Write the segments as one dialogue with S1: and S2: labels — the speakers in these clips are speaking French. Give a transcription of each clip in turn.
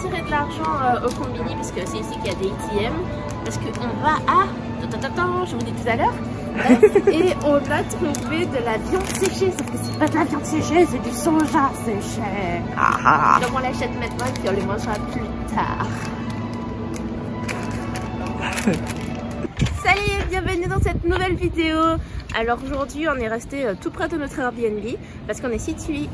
S1: retirer de l'argent au combini parce que c'est ici qu'il y a des ATM. Parce qu'on va à... je vous dis tout à l'heure. Et on a trouvé de la viande séchée. Sauf que c'est pas de la viande séchée, c'est du soja séché. Donc on l'achète maintenant et puis on les mangera plus tard. Salut, bienvenue dans cette nouvelle vidéo. Alors aujourd'hui on est resté tout près de notre Airbnb parce qu'on est situé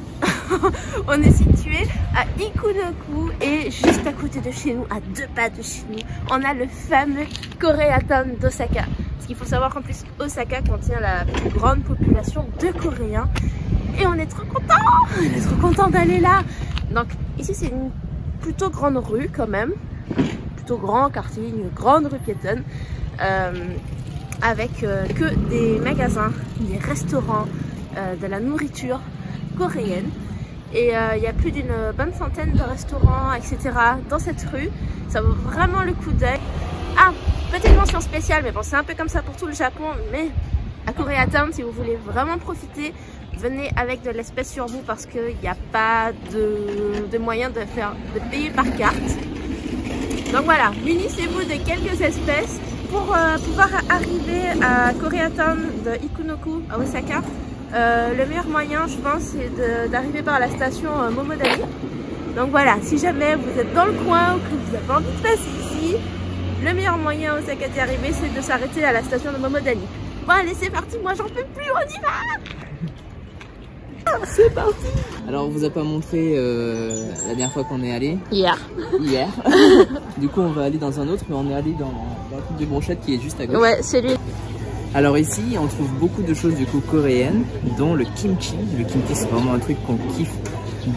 S1: à Ikunoku et juste à côté de chez nous, à 2 pas de chez nous, on a le fameux Koreatown d'Osaka. Parce qu'il faut savoir qu'en plus Osaka contient la plus grande population de Coréens et on est trop content d'aller là. Donc ici c'est une plutôt grande rue quand même, plutôt grand quartier, une grande rue piétonne. Avec que des magasins, des restaurants, de la nourriture coréenne. Et il y a plus d'une bonne centaine de restaurants, etc. dans cette rue. Ça vaut vraiment le coup d'œil. Ah, petite mention spéciale, mais bon, c'est un peu comme ça pour tout le Japon. Mais à Koreatown, si vous voulez vraiment profiter, venez avec de l'espèce sur vous parce qu'il n'y a pas de moyen de payer par carte. Donc voilà, munissez-vous de quelques espèces. Pour pouvoir arriver à Koreatown de Ikunoku à Osaka, le meilleur moyen je pense c'est d'arriver par la station Momodani. Donc voilà, si jamais vous êtes dans le coin ou que vous avez envie de passer ici, le meilleur moyen à Osaka d'y arriver c'est de s'arrêter à la station de Momodani. Bon allez c'est parti, moi j'en peux plus, on y va. C'est parti.
S2: Alors on vous a pas montré la dernière fois qu'on est allé.
S1: Hier.
S2: Du coup on va aller dans un autre, mais on est allé dans la coupe de brochette qui est juste à gauche.
S1: Ouais, c'est lui.
S2: Alors ici on trouve beaucoup de choses du coup coréennes, dont le kimchi. Le kimchi c'est vraiment un truc qu'on kiffe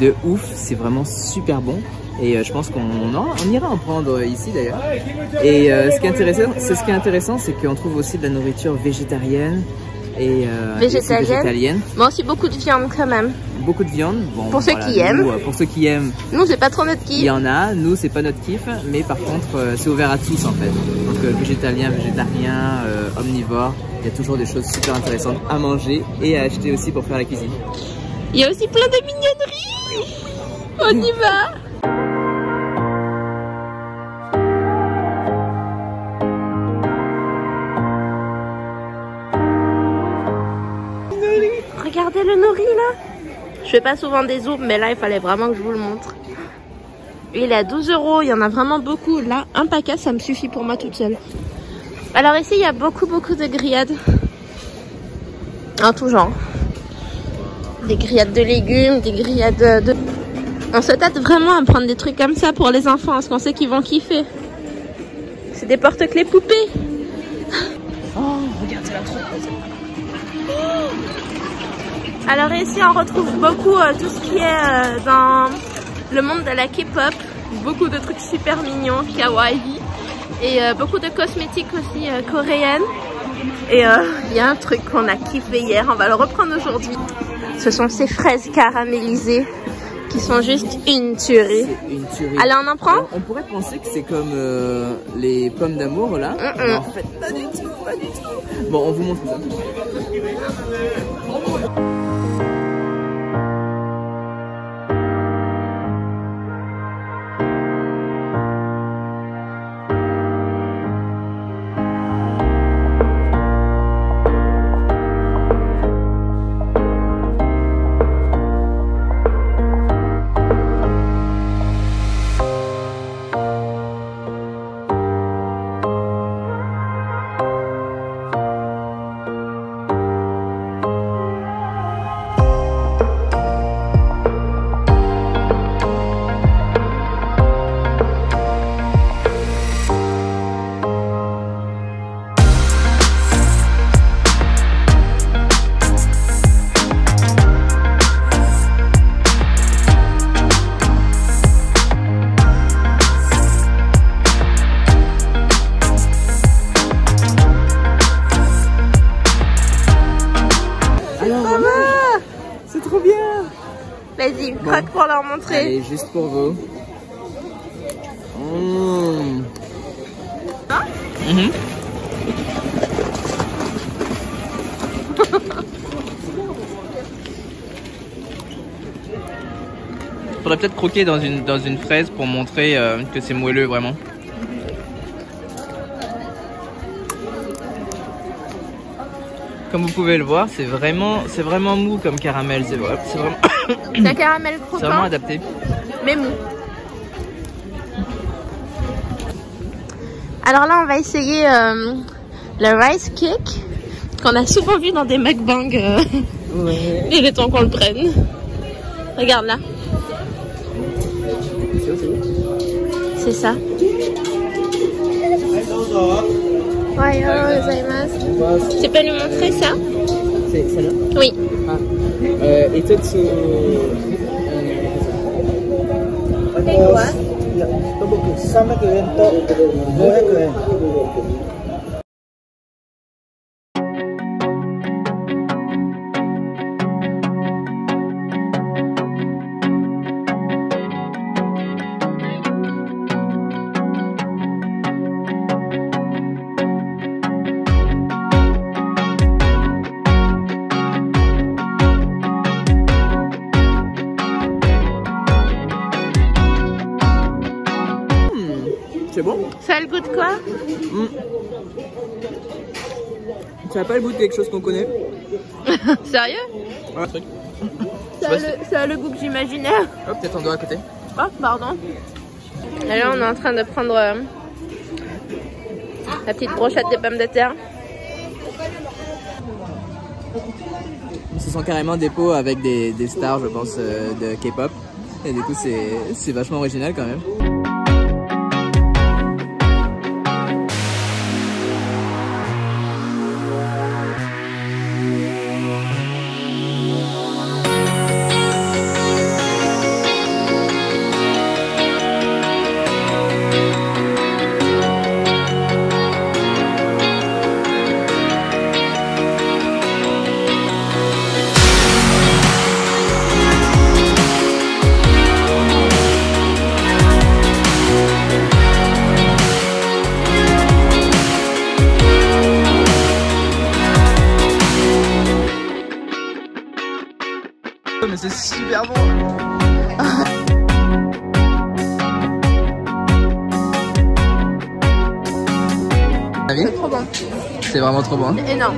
S2: de ouf, c'est vraiment super bon. Et je pense qu'on ira en prendre ici d'ailleurs. Et ce qui est intéressant, c'est qu'on trouve aussi de la nourriture végétarienne. Et végétalienne. Mais
S1: aussi beaucoup de viande quand même.
S2: Beaucoup de viande. Bon,
S1: pour ceux qui aiment.
S2: Pour ceux qui aiment.
S1: Nous c'est pas trop notre kiff.
S2: Il y en a, nous c'est pas notre kiff, mais par contre c'est ouvert à tous en fait. Donc végétalien, végétarien, omnivore, il y a toujours des choses super intéressantes à manger et à acheter aussi pour faire la cuisine.
S1: Il y a aussi plein de mignonneries. On y va. Regardez le nori là. Je fais pas souvent des zooms, mais là il fallait vraiment que je vous le montre. Il est à 12 €, il y en a vraiment beaucoup. Là, un paquet ça me suffit pour moi toute seule. Alors ici il y a beaucoup de grillades. En tout genre. Des grillades de légumes, des grillades de... On se tâte vraiment à prendre des trucs comme ça pour les enfants, parce qu'on sait qu'ils vont kiffer. C'est des porte-clés poupées.
S2: Oh, regarde, c'est la trop.
S1: Alors ici on retrouve beaucoup tout ce qui est dans le monde de la K-pop, beaucoup de trucs super mignons, kawaii, et beaucoup de cosmétiques aussi coréennes. Et il y a un truc qu'on a kiffé hier, on va le reprendre aujourd'hui. Ce sont ces fraises caramélisées qui sont juste une tuerie.
S2: Une tuerie.
S1: Allez, on en prend?
S2: On pourrait penser que c'est comme les pommes d'amour là, mais en fait pas du tout, pas du tout. Bon, on vous montre ça.
S1: Vas-y, craque pour leur montrer.
S2: Allez, juste pour vous. Faudrait peut-être croquer dans une fraise pour montrer que c'est moelleux vraiment. Comme vous pouvez le voir, c'est vraiment mou comme caramel. C'est vraiment
S1: C'est un caramel croquant.
S2: C'est vraiment adapté.
S1: Mais mou. Alors là, on va essayer le rice cake qu'on a souvent vu dans des mukbangs.
S2: Ouais.
S1: Il est temps qu'on le prenne. Regarde là. C'est ça. Tu peux nous montrer ça?
S2: C'est celle-là?
S1: Oui.
S2: Ah. Itetsu. C'est bon?
S1: Ça a le goût de quoi?
S2: Ça n'a pas le goût de quelque chose qu'on connaît.
S1: Sérieux?
S2: Ouais.
S1: Ça a le goût que j'imaginais.
S2: Oh, peut-être un doigt à côté.
S1: Oh, pardon. Et là, on est en train de prendre la petite brochette de pommes de terre.
S2: Ce sont carrément des pots avec des stars, je pense, de K-pop. Et du coup, c'est vachement original quand même. Mais c'est super bon.
S1: C'est trop bon.
S2: C'est vraiment trop bon.
S1: Énorme.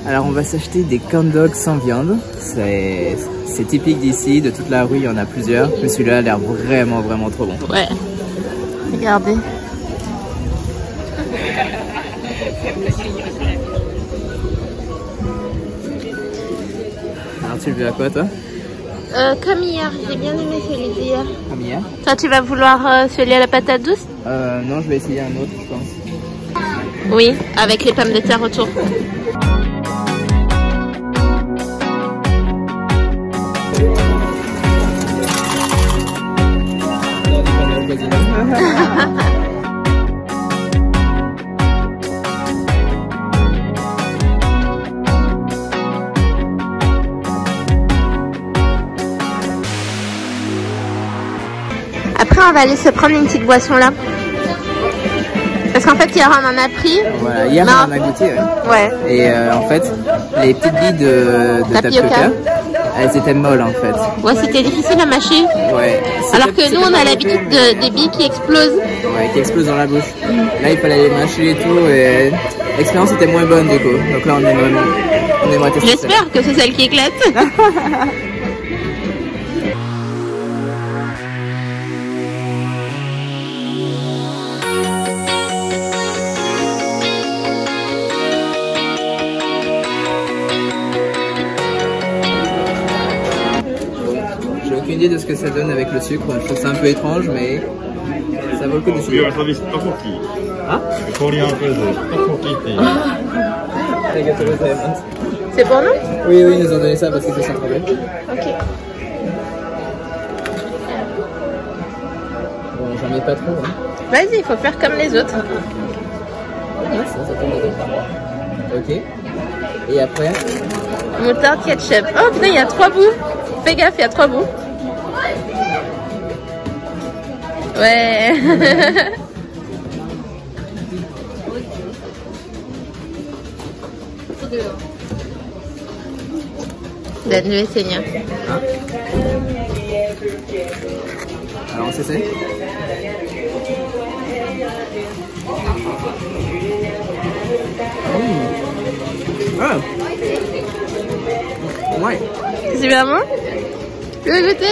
S2: Alors on va s'acheter des corn dogs sans viande. C'est typique d'ici, de toute la rue il y en a plusieurs. Mais celui-là a l'air vraiment trop bon.
S1: Ouais. Regardez.
S2: Alors tu le veux à quoi toi?
S1: Comme hier, j'ai bien aimé celui d'hier.
S2: Comme hier?
S1: Toi, tu vas vouloir celui à la patate douce?
S2: Non, je vais essayer un autre, je pense.
S1: Oui, avec les pommes de terre autour. Après, on va aller se prendre une petite boisson là. Parce qu'en fait, hier, on en a pris.
S2: Voilà, hier, on en a goûté.
S1: Ouais.
S2: Et en fait, les petites billes de tapioca, elles étaient molles en fait.
S1: Ouais, c'était difficile à mâcher.
S2: Ouais.
S1: Alors que nous, on a l'habitude des billes qui explosent.
S2: Ouais, qui explosent dans la bouche. Là, il fallait les mâcher et tout. Et l'expérience était moins bonne du coup. Donc là, on aimerait tester.
S1: J'espère que c'est celle qui éclate.
S2: J'ai aucune idée de ce que ça donne avec le sucre. Je trouve ça un peu étrange, mais ça vaut le coup d'essayer. Ah?
S1: C'est pour nous?
S2: Oui, ils nous ont donné ça parce que c'est sans problème.
S1: Ok.
S2: Bon, j'en ai pas trop. Hein.
S1: Vas-y, il faut faire comme les autres.
S2: Ça tombe dedans. Ok. Et après?
S1: Moutarde, ketchup. Oh putain, il y a 3 bouts. Fais gaffe, il y a 3 bouts. Ouais. Dan dulu sini.
S2: Alors on s'essaie. Ah. Ouais.
S1: C'est bien bon? Tu veux goûter?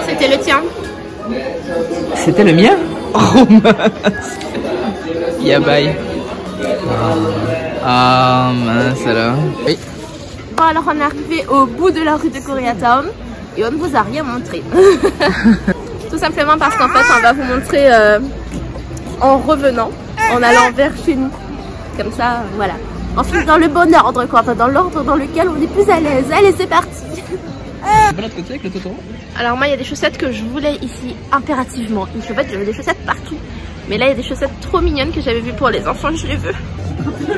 S1: C'était le tien?
S2: C'était le mien? Oh mince. Yabai. Ah mince alors. Oui.
S1: Bon alors on est arrivé au bout de la rue de Koreatown et on ne vous a rien montré. Tout simplement parce qu'en fait on va vous montrer en revenant, en allant vers chez nous. Comme ça, voilà. En fait dans le bon ordre quoi, enfin, dans l'ordre dans lequel on est plus à l'aise. Allez c'est parti.
S2: De l'autre côté avec le Totoro.
S1: Alors moi il y a des chaussettes que je voulais ici impérativement. En fait j'avais des chaussettes partout. Mais là il y a des chaussettes trop mignonnes que j'avais vues pour les enfants, je les veux.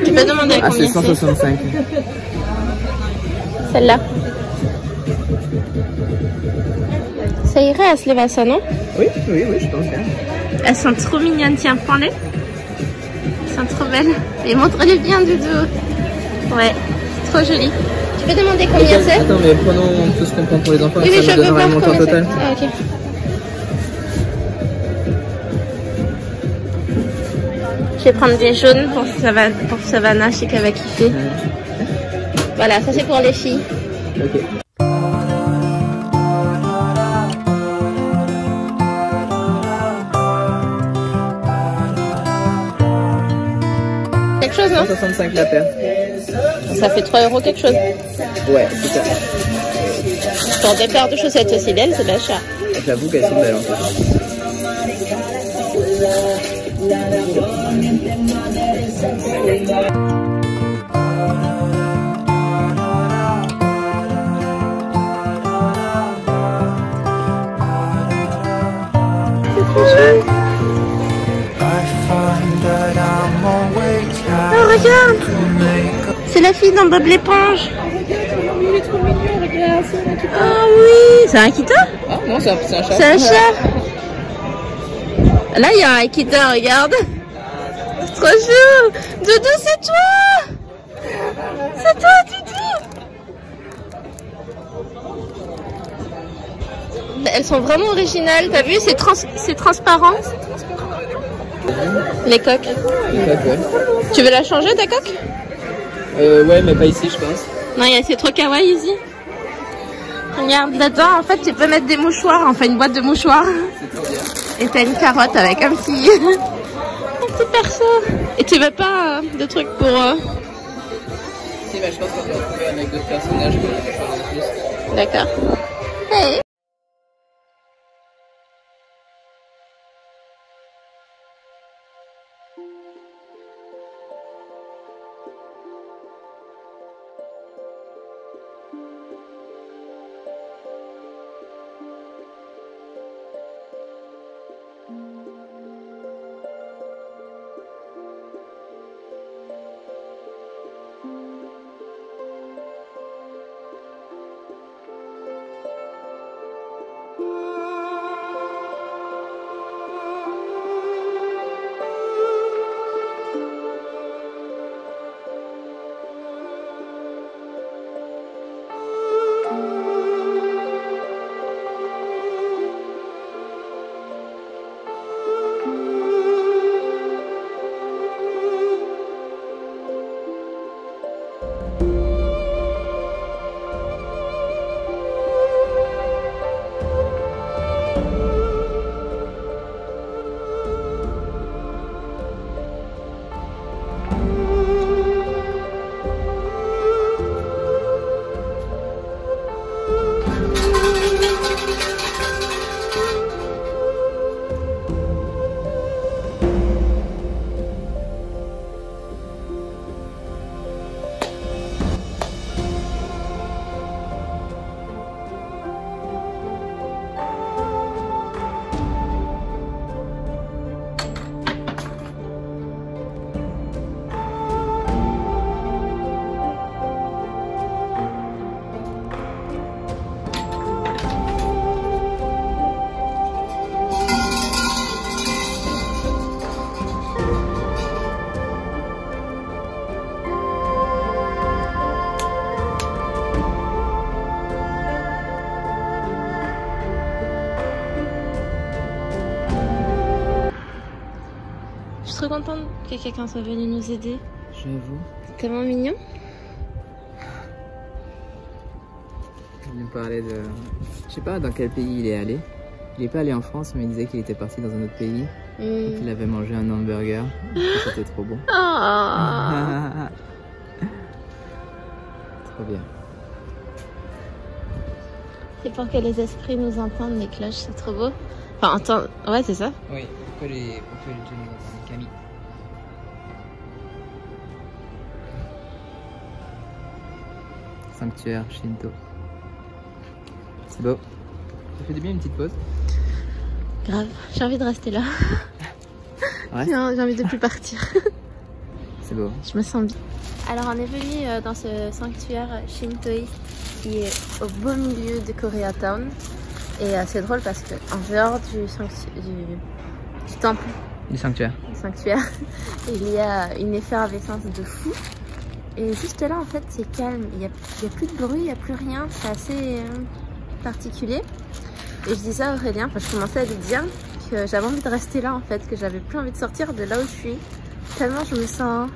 S1: Tu peux demander à combien
S2: c'est 165.
S1: Celle-là. Ça irait à se lever à ça, non?
S2: Oui, je pense bien.
S1: Elles sont trop mignonnes, tiens, prends-les. Elles sont trop belles. Et montre-les bien du dos. Ouais, trop jolies. Tu peux demander combien c'est?
S2: Attends, mais prenons tout ce qu'on prend pour les enfants.
S1: Oui, mais je veux voir
S2: montant
S1: combien
S2: total.
S1: Ah, ok. Je vais prendre des jaunes pour Savannah, je sais qu'elle va kiffer. Voilà, ça c'est pour les filles.
S2: Ok.
S1: Quelque chose, non?
S2: 165 la paire.
S1: Ça fait 3 € quelque chose.
S2: Ouais, c'est ça.
S1: Pour des paires de chaussettes aussi belles, c'est bien cher.
S2: J'avoue qu'elles sont belles en fait.
S1: Oh regarde, c'est la fille dans Bob l'éponge. Il est trop mignon, regarde. Ah oui, c'est un Akita?
S2: Ah non, c'est un chat.
S1: C'est un chat. Là il y a un Akita, regarde. Trop chou. Doudou, c'est toi. C'est toi, Doudou. Elles sont vraiment originales, t'as vu, c'est transparent. Les coques.
S2: Ouais.
S1: Tu veux la changer ta coque?
S2: Ouais, mais pas ici, je pense.
S1: Non, c'est trop kawaii ici. Regarde, là-dedans, en fait, tu peux mettre des mouchoirs, enfin une boîte de mouchoirs.
S2: C'est trop bien.
S1: Et t'as une carotte avec un petit perso. Et tu veux pas de trucs pour...
S2: Si, mais je pense qu'on peut retrouver avec d'autres personnages pour quelque chose de plus.
S1: D'accord. Hey. suis trop contente que quelqu'un soit venu nous aider.
S2: J'avoue.
S1: C'est tellement mignon.
S2: Il nous parlait de... Je sais pas dans quel pays il est allé. Il est pas allé en France, mais il disait qu'il était parti dans un autre pays. Et qu'il avait mangé un hamburger. C'était trop bon.
S1: Oh.
S2: Trop bien.
S1: C'est pour que les esprits nous entendent, les cloches, c'est trop beau. Enfin, entendre... Ouais, c'est ça.
S2: Oui, pourquoi les dieux nous entendent? Camille. Sanctuaire Shinto. C'est beau. Ça fait du bien une petite pause.
S1: Grave, j'ai envie de rester là.
S2: Ouais.
S1: J'ai envie de plus partir.
S2: C'est beau.
S1: Je me sens bien. Alors on est venu dans ce sanctuaire shintoïste qui est au beau milieu de Koreatown. Et c'est drôle parce que en dehors du temple,
S2: Du sanctuaire.
S1: il y a une effervescence de fou. Et juste là en fait c'est calme, il y a plus de bruit, il n'y a plus rien, c'est assez particulier. Et je disais à Aurélien, je commençais à lui dire que j'avais envie de rester là en fait, que j'avais plus envie de sortir de là où je suis. Tellement je me sens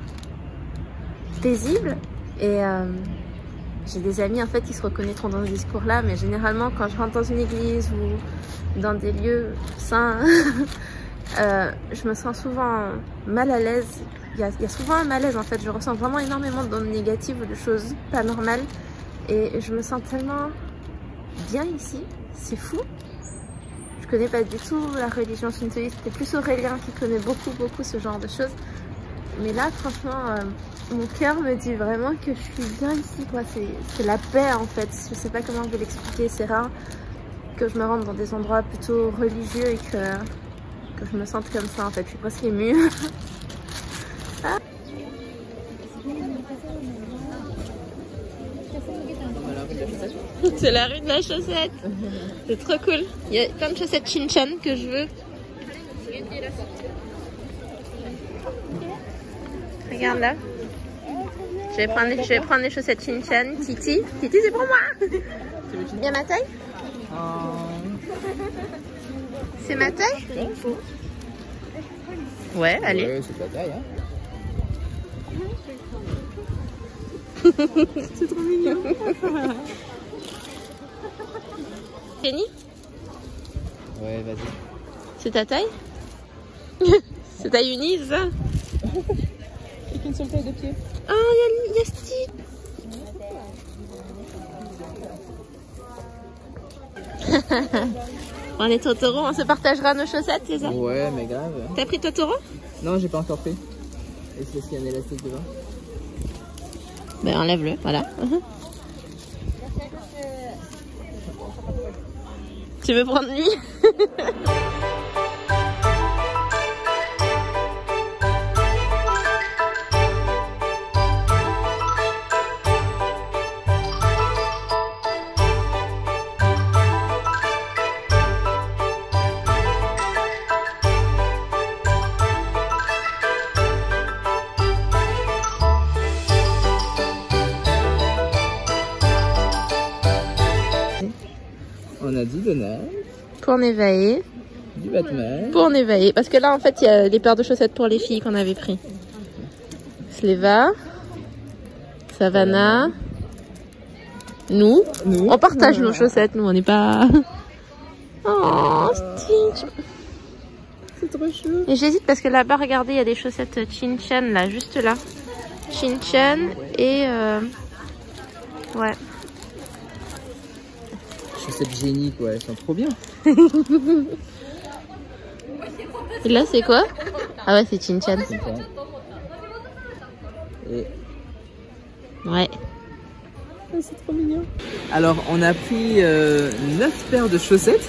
S1: paisible. Et j'ai des amis en fait qui se reconnaîtront dans ce discours là, mais généralement quand je rentre dans une église ou dans des lieux saints, je me sens souvent mal à l'aise. Il y a souvent un malaise en fait, je ressens vraiment énormément d'ondes négatives ou de choses pas normales. Et je me sens tellement bien ici, c'est fou. Je connais pas du tout la religion shintoïste, c'est plus Aurélien qui connaît beaucoup ce genre de choses. Mais là franchement, mon cœur me dit vraiment que je suis bien ici, quoi. C'est la paix en fait, je sais pas comment vous l'expliquer, c'est rare que je me rende dans des endroits plutôt religieux et que je me sente comme ça en fait, je suis presque émue. Ah. C'est la rue de la chaussette. C'est trop cool. Il y a plein de chaussettes Shinchan que je veux. Regarde là. Je vais prendre les chaussettes Shinchan. Titi, c'est pour moi. Bien ma taille? C'est ma taille? Ouais, allez.
S2: Ouais, c'est ta taille, hein.
S1: C'est trop mignon. Fini?
S2: Ouais, vas-y.
S1: C'est ta taille? C'est taille unie, c'est ça?
S2: Et qu'une seule taille de pied.
S1: Oh, il y a Steve. On est Totoro, on se partagera nos chaussettes, c'est ça?
S2: Ouais, mais grave.
S1: T'as pris Totoro?
S2: Non, j'ai pas encore pris. Est-ce qu'il y a un élastique devant?
S1: Ben enlève-le, voilà. Tu veux prendre lui?
S2: On a du Donald,
S1: Pour Nevaeh.
S2: du Batman.
S1: Pour Nevaeh. Parce que là, en fait, il y a des paires de chaussettes pour les filles qu'on avait pris. Sleva. Savannah. Nous. On partage nos chaussettes, nous, on n'est pas... Oh, Stitch.
S2: C'est trop chou.
S1: Et j'hésite parce que là-bas, regardez, il y a des chaussettes Shinchan, là, juste là. Shinchan et... Ouais.
S2: Chaussettes génie, quoi. Elles sont trop bien.
S1: Et là, c'est quoi? Ah ouais, c'est Shinchan.
S2: Et...
S1: Ouais.
S2: c'est trop mignon. Alors, on a pris 9 paires de chaussettes.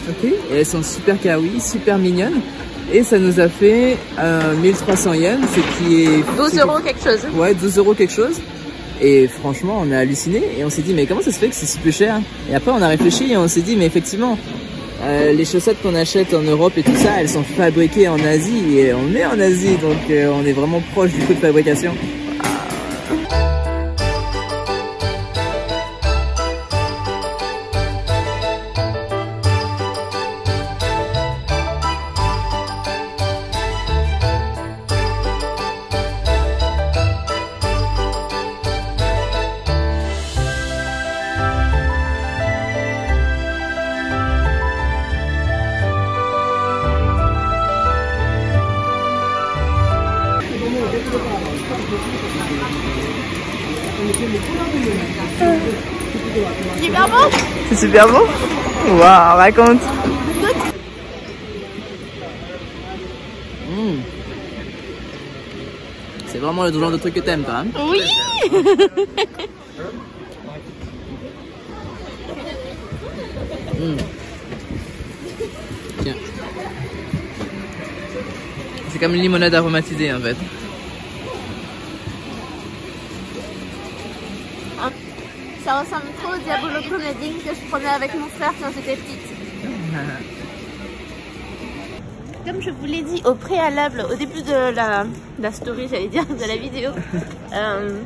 S2: Ok. Et elles sont super kawaii, super mignonnes. Et ça nous a fait 1300 yens, ce qui est...
S1: 12 euros quelque chose.
S2: Ouais, 12 euros quelque chose. Et franchement, on a halluciné et on s'est dit, mais comment ça se fait que c'est si peu cher? Et après, on a réfléchi et on s'est dit, mais effectivement, les chaussettes qu'on achète en Europe et tout ça, elles sont fabriquées en Asie et on est en Asie, donc on est vraiment proche du coût de fabrication.
S1: Super bon.
S2: C'est super bon. Waouh, raconte. C'est vraiment le genre de truc que t'aimes, toi. Hein?
S1: Oui.
S2: Tiens. C'est comme une limonade aromatisée en fait.
S1: Ça ressemble trop au Diabolo Grenadine que je prenais avec mon frère quand j'étais petite. Comme je vous l'ai dit au préalable, au début de la story, j'allais dire, de la vidéo, il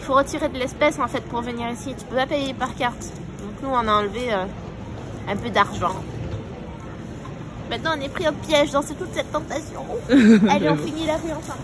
S1: faut retirer de l'espèce en fait pour venir ici. Tu peux pas payer par carte. Donc nous on a enlevé un peu d'argent. Maintenant on est pris au piège dans toute cette tentation. Allez, on finit la rue enfin.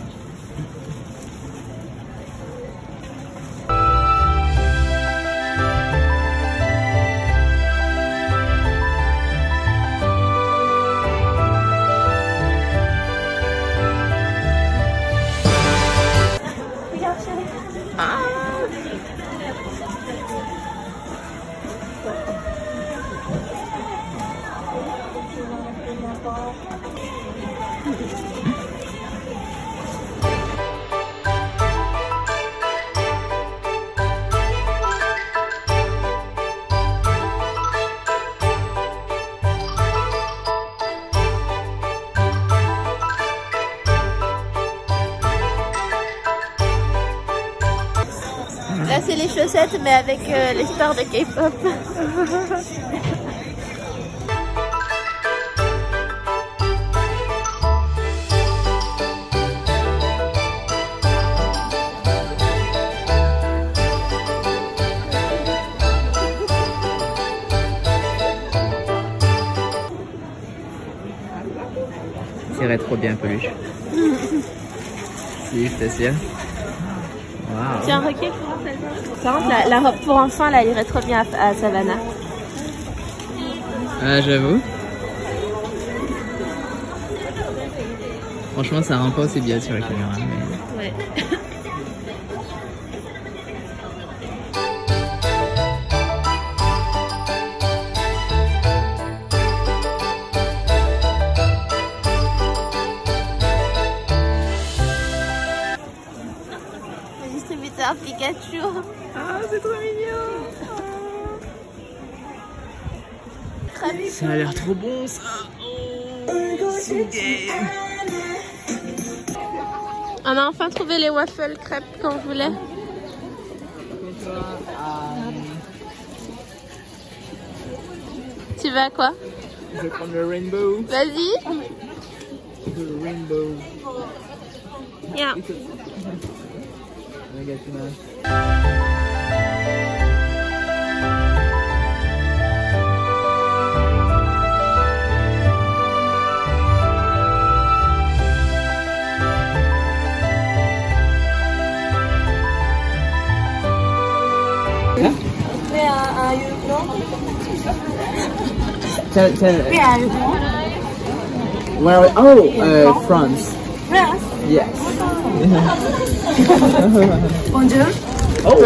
S1: Là c'est les chaussettes mais avec les stars de K-pop.
S2: C'est trop bien, peluche. Si, je t'assure. Wow.
S1: Tiens, requin, comment ça va? Par contre, la robe pour enfants, là, elle irait trop bien à Savannah.
S2: Ah, j'avoue. Franchement, ça rend pas aussi bien sur la caméra. Mais...
S1: Ouais. Distributeur Pikachu.
S2: Ah, c'est trop mignon.
S1: Crème.
S2: Ça a l'air trop bon ça. Oh,
S1: on a enfin trouvé les waffles crêpes qu'on voulait. Tu vas à quoi?
S2: Je vais prendre le rainbow.
S1: Vas-y.
S2: Le rainbow.
S1: Yeah.
S2: Where are you from? Where are you from? Where? Oh, France.
S1: France?
S2: Yes.
S1: Bonjour.
S2: Oh.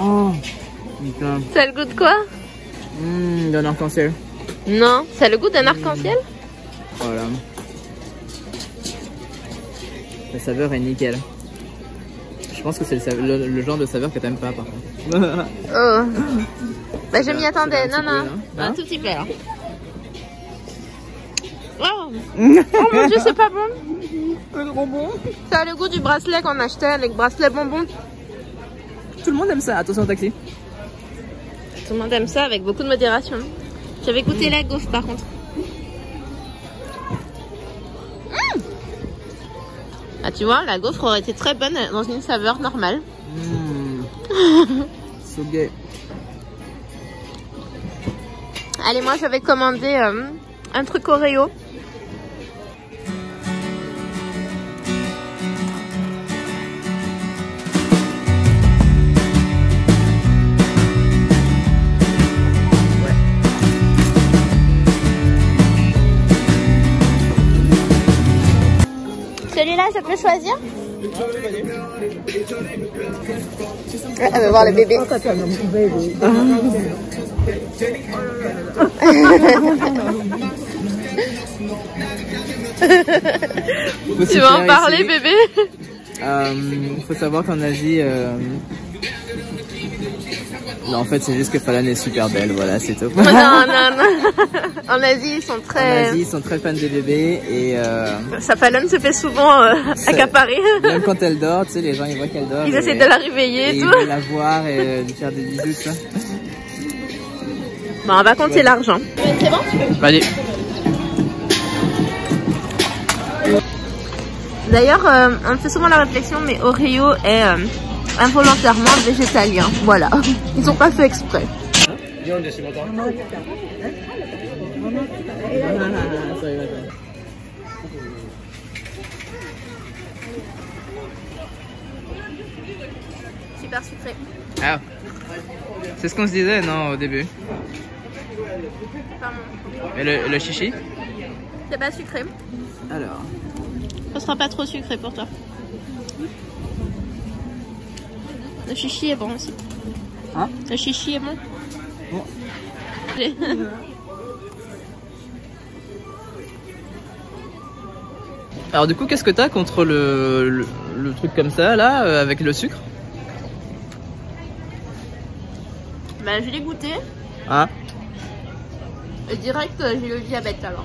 S2: Oh, putain.
S1: Ça a le goût de quoi?
S2: D'un arc-en-ciel.
S1: Non, ça a le goût d'un arc-en-ciel?
S2: Voilà. La saveur est nickel. Je pense que c'est le genre de saveur que t'aimes pas par contre.
S1: Oh. Bah je m'y attendais, non.
S2: Peu,
S1: Un tout petit peu alors. Oh, mon dieu, c'est pas bon.
S2: C'est trop bon.
S1: Ça a le goût du bracelet qu'on achetait avec bracelet bonbon.
S2: Tout le monde aime ça, attention au taxi.
S1: Tout le monde aime ça avec beaucoup de modération. J'avais goûté la gaufre par contre. Ah tu vois, la gaufre aurait été très bonne dans une saveur normale.
S2: So gay.
S1: Allez, moi j'avais commandé un truc Oreo. Celui-là, je peux choisir? Elle va voir le bébé. Tu vas en parler, bébé?
S2: Il faut savoir qu'en Asie, non, en fait, c'est juste que Falan est super belle, voilà, c'est tout.
S1: Oh, non. En Asie, ils sont très...
S2: En Asie, ils sont très fans des bébés et...
S1: Sa Falan se fait souvent accaparer.
S2: Même quand elle dort, tu sais, les gens, ils voient qu'elle dort.
S1: Ils essaient de la réveiller et tout.
S2: Ils veulent la voir et lui faire des bisous, ça.
S1: Bon, on va compter l'argent. C'est bon?
S2: Allez.
S1: D'ailleurs, on fait souvent la réflexion, mais Oreo est involontairement végétalien. Voilà, ils ont pas fait exprès. Super sucré.
S2: Ah, c'est ce qu'on se disait, non, au début.
S1: Pardon.
S2: Et le chichi?
S1: C'est pas sucré.
S2: Alors.
S1: Ça sera pas trop sucré pour toi. Le chichi est bon aussi.
S2: Hein?
S1: Le chichi est bon.
S2: Bon. Alors du coup, qu'est-ce que t'as contre le truc comme ça, là, avec le sucre?
S1: Bah, je l'ai goûté.
S2: Ah.
S1: Et direct, j'ai eu le diabète alors.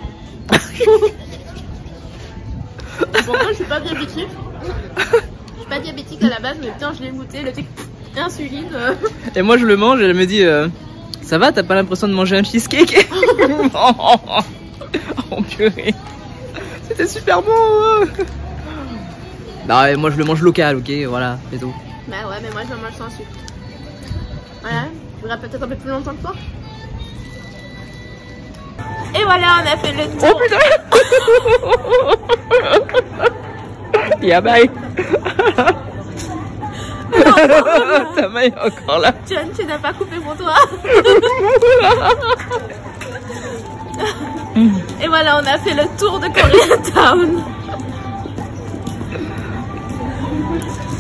S1: Bon, moi, je suis pas diabétique. Je suis pas diabétique à la base, mais putain, je l'ai goûté. Le truc insuline.
S2: Et moi, je le mange et elle me dit ça va, t'as pas l'impression de manger un cheesecake? Oh purée. C'était super bon. Non, et moi, je le mange local, ok, voilà, c'est tout.
S1: Bah ouais, mais moi, je le mange sans sucre. Voilà, je voudrais peut-être un peu plus longtemps que toi. Et voilà, on a fait le tour.
S2: Oh putain. Yeah, bye. Ta main est encore là.
S1: John, tu n'as pas coupé pour toi. Et voilà, on a fait le tour de Koreatown.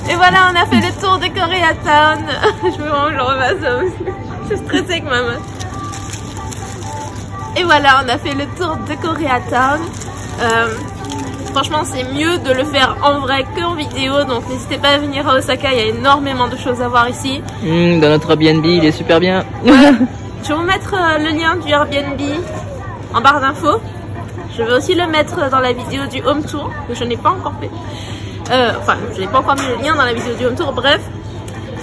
S1: Et voilà, on a fait le tour de Koreatown. Je me mange en masse aussi. Je suis stressée avec ma main. Et voilà, on a fait le tour de Koreatown. Franchement, c'est mieux de le faire en vrai qu'en vidéo. Donc n'hésitez pas à venir à Osaka, il y a énormément de choses à voir ici.
S2: Dans notre Airbnb, il est super bien.
S1: Ouais. Je vais vous mettre le lien du Airbnb en barre d'infos. Je vais aussi le mettre dans la vidéo du home tour, que je n'ai pas encore fait. Enfin, je n'ai pas encore mis le lien dans la vidéo du home tour, bref.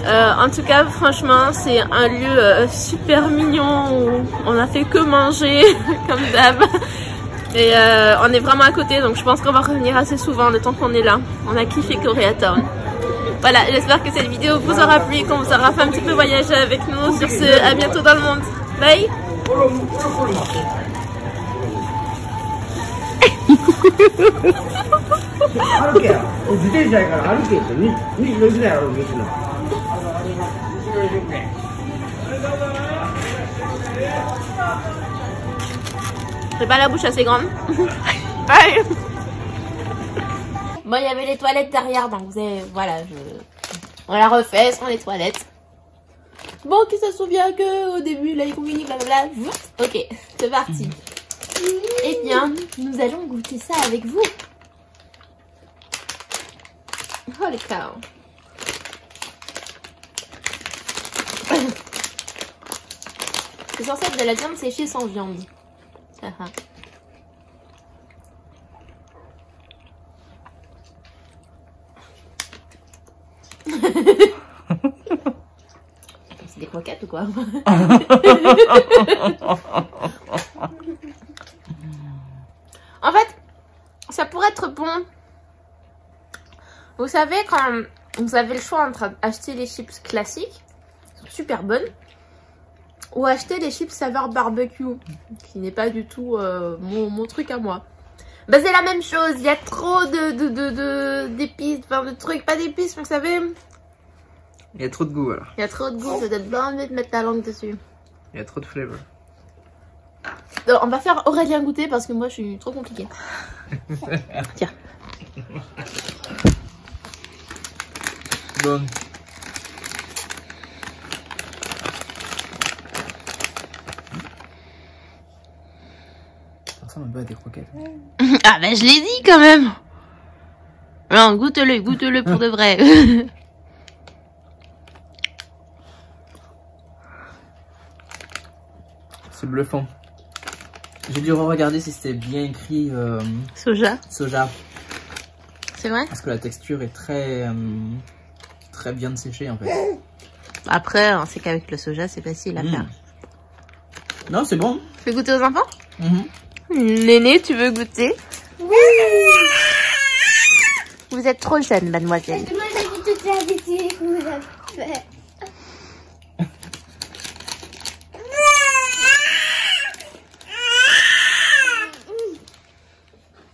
S1: En tout cas, franchement, c'est un lieu super mignon où on a fait que manger, comme d'hab. Et on est vraiment à côté, donc je pense qu'on va revenir assez souvent le temps qu'on est là. On a kiffé Koreatown. Voilà, j'espère que cette vidéo vous aura plu, qu'on vous aura fait un petit peu voyager avec nous. Sur ce, à bientôt dans le monde. Bye. J'ai pas la bouche assez grande. Bye. Bon, il y avait les toilettes derrière, donc vous avez, voilà, on l'a refait sans les toilettes. Bon, qui se souvient que au début, là, il communique, blablabla. Ok, c'est parti. Eh bien, nous allons goûter ça avec vous. Oh les cow. C'est censé être de la viande séchée sans viande. C'est des croquettes ou quoi? En fait, ça pourrait être bon. Vous savez, quand vous avez le choix entre acheter les chips classiques, super bonnes, ou acheter des chips saveur barbecue, qui n'est pas du tout mon truc à moi. Bah c'est la même chose, il y a trop d'épices, enfin de trucs, pas d'épices, vous savez.
S2: Il y a trop de goût alors.
S1: Il y a trop de goût, ça donne pas envie de mettre ta langue dessus.
S2: Il y a trop de flavor.
S1: On va faire Aurélien goûter parce que moi je suis trop compliquée. Tiens.
S2: Bon. Ça ressemble un peu à des croquettes.
S1: Ah bah je l'ai dit quand même. Non, goûte-le pour de vrai.
S2: C'est bluffant. J'ai dû re-regarder si c'était bien écrit
S1: Soja.
S2: soja.
S1: C'est vrai?
S2: Parce que la texture est très bien séchée en fait.
S1: Après, on sait qu'avec le soja, c'est facile à faire.
S2: Non, c'est bon.
S1: Tu veux goûter aux enfants? Néné, tu veux goûter? Oui. Vous êtes trop jeune, mademoiselle.
S3: Moi, j'ai vu toute la vidéo que vous avez fait.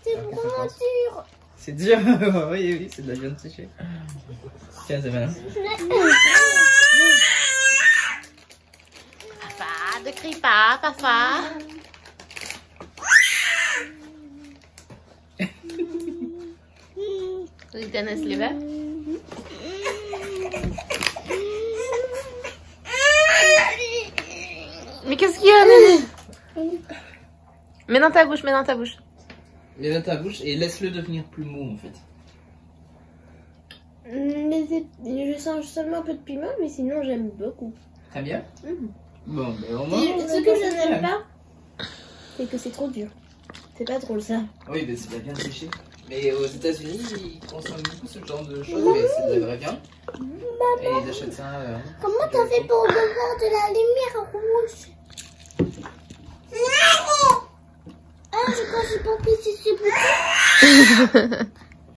S3: C'est vraiment dur.
S2: C'est dur. Oui, c'est de la viande séchée. Tiens, c'est malin.
S1: Papa, ne crie pas, papa. Vous tenez les verres? Mais qu'est-ce qu'il y a, Néné? Mets dans ta bouche, mets dans ta bouche.
S2: Mets dans ta bouche et laisse-le devenir plus mou en fait.
S3: Je sens seulement un peu de piment, mais sinon j'aime beaucoup.
S2: Très bien. Bon, ben on
S3: Ce que je n'aime pas, c'est que c'est trop dur. C'est pas drôle ça.
S2: Oui, mais c'est de la viande séchée. Mais aux États-Unis, ils consomment beaucoup ce genre de choses, mais c'est de la vraie viande. Et ils achètent ça.
S3: Comment t'as fait pour voir de la lumière rouge? Ah, je crois que j'ai pas pris ces petits.